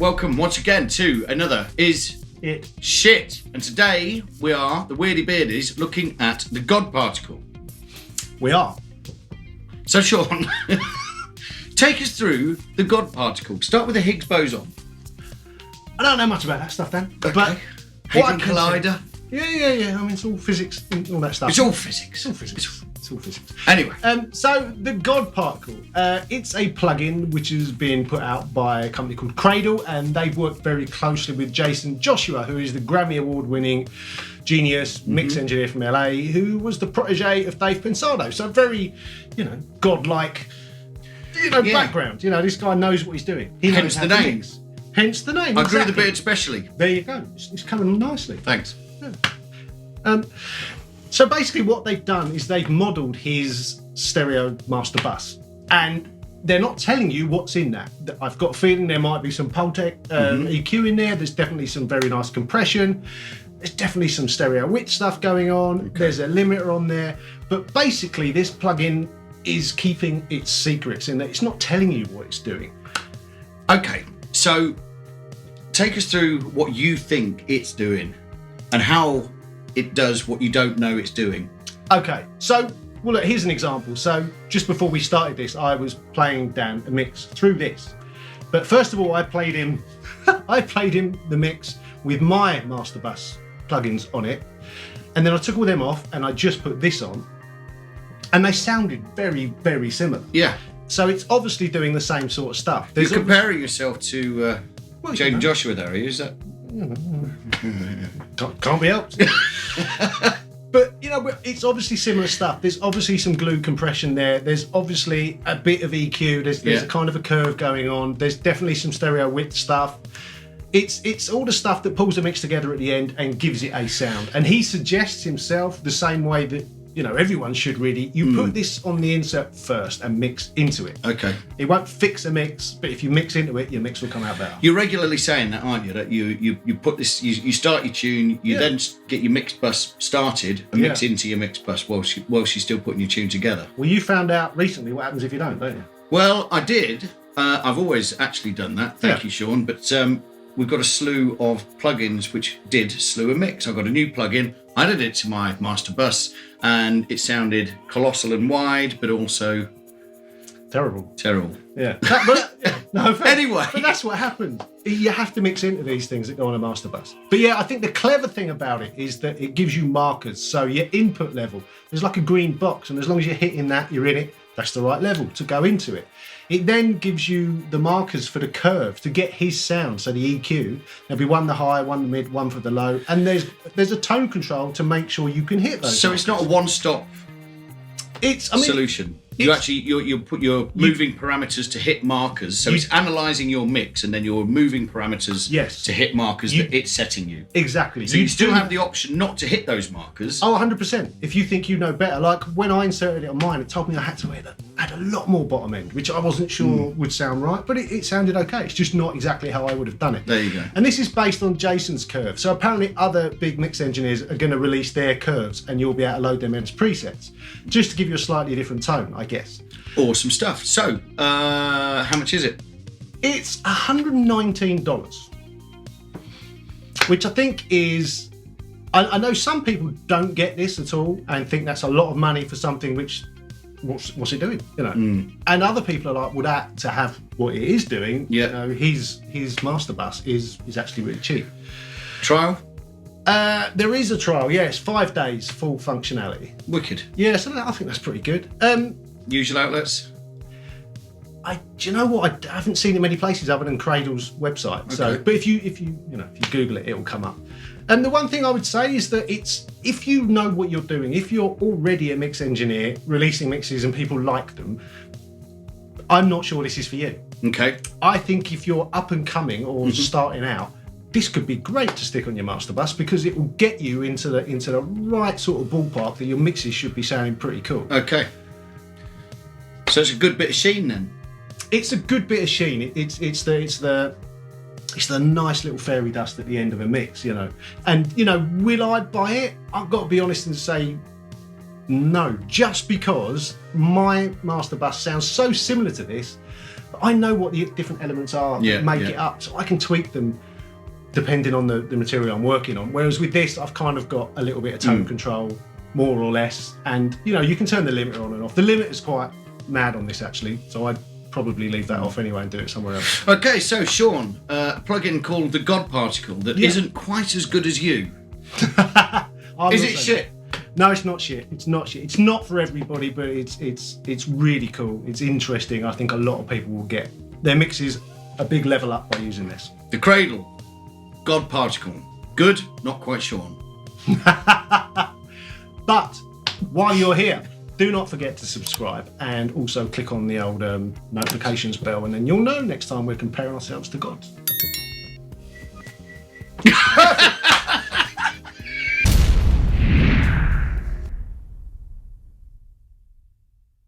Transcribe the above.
welcome once again to another Is It Shit? And today we are, the Weirdy Beardies, looking at the God particle. We are. So Sean, take us through the God particle. Start with the Higgs boson. I don't know much about that stuff, Dan. Okay. But Hadron Collider. Yeah. I mean, it's all physics and all that stuff. It's all physics. It's all physics. Anyway. So the God particle, it's a plugin which has been put out by a company called CRADLE, and they've worked very closely with Jason Joshua, who is the Grammy Award-winning genius mix engineer from LA, who was the protege of Dave Pensado. So very, godlike, background. This guy knows what he's doing. He knows how to mix. Hence the name. I grew the beard specially. There you go. It's coming nicely. Thanks. Yeah. So basically what they've done is they've modelled his stereo master bus, and they're not telling you what's in that. I've got a feeling there might be some Pultec EQ in there. There's definitely some very nice compression. There's definitely some stereo width stuff going on. Okay. There's a limiter on there. But basically this plugin is keeping its secrets in that it's not telling you what it's doing. Okay, so take us through what you think it's doing and how it does what you don't know it's doing. Okay, so, well, look, here's an example. So just before we started this, I was playing Dan a mix through this. But first of all, I played him the mix with my master bus plugins on it. And then I took all them off and I just put this on. And they sounded very, very similar. Yeah. So it's obviously doing the same sort of stuff. You're comparing yourself to Jaden Joshua there, are you? Is that? Can't be helped. But it's obviously similar stuff. There's obviously some glue compression there. There's obviously a bit of EQ. There's a kind of a curve going on. There's definitely some stereo width stuff. It's all the stuff that pulls the mix together at the end and gives it a sound. And he suggests himself the same way that everyone should really. You put this on the insert first and mix into it. Okay. It won't fix a mix, but if you mix into it, your mix will come out better. You're regularly saying that, aren't you? That you put this, you start your tune, you then get your mix bus started and mix into your mix bus while she's still putting your tune together. Well, you found out recently what happens if you don't you? Well, I did. I've always actually done that. Thank you, Sean. But we've got a slew of plugins which did slew a mix. I've got a new plugin. I added it to my master bus and it sounded colossal and wide, but also terrible. Yeah. Anyway. But that's what happens. You have to mix into these things that go on a master bus. But yeah, I think the clever thing about it is that it gives you markers. So your input level, there's like a green box, and as long as you're hitting that, you're in it. That's the right level to go into it. It then gives you the markers for the curve to get his sound. So the EQ, there'll be one the high, one the mid, one for the low, and there's a tone control to make sure you can hit those. So markers. It's not a one-stop solution. You put your moving parameters to hit markers. So it's analysing your mix, and then you're moving parameters to hit markers that it's setting you. Exactly. So you still have the option not to hit those markers. Oh, 100%. If you think you know better. Like when I inserted it on mine, it told me I had to add a lot more bottom end, which I wasn't sure would sound right, but it sounded okay. It's just not exactly how I would have done it. There you go. And this is based on Jason's curve. So apparently other big mix engineers are going to release their curves, and you'll be able to load them as presets, just to give you a slightly different tone, I guess. Awesome stuff. So, how much is it? It's $119, which I think is... I know some people don't get this at all and think that's a lot of money for something which... What's it doing? And other people are like, well, that to have what it is doing, his master bus is actually really cheap. Trial? There is a trial, yes, 5 days full functionality. Wicked. Yeah, so I think that's pretty good. Usual outlets? Do you know what? I haven't seen it many places other than Cradle's website. Okay. So, but if you Google it, it will come up. And the one thing I would say is that if you know what you're doing, if you're already a mix engineer releasing mixes and people like them, I'm not sure this is for you. Okay. I think if you're up and coming or starting out, this could be great to stick on your master bus because it will get you into the right sort of ballpark that your mixes should be sounding pretty cool. Okay. So it's a good bit of sheen then. It's a good bit of sheen. It's the nice little fairy dust at the end of a mix, And will I buy it? I've got to be honest and say no, just because my master bus sounds so similar to this. But I know what the different elements are that make it up, so I can tweak them depending on the material I'm working on. Whereas with this, I've kind of got a little bit of tone control, more or less, and you can turn the limiter on and off. The limiter's quite mad on this actually, so I'd probably leave that off anyway and do it somewhere else. Okay, so Sean, a plugin called the God Particle that isn't quite as good as you. Is it shit? No, it's not shit. It's not shit. It's not for everybody, but it's really cool. It's interesting. I think a lot of people will get their mixes a big level up by using this. The Cradle, God Particle, good, not quite Sean. But while you're here, do not forget to subscribe and also click on the old notifications bell, and then you'll know next time we're comparing ourselves to gods.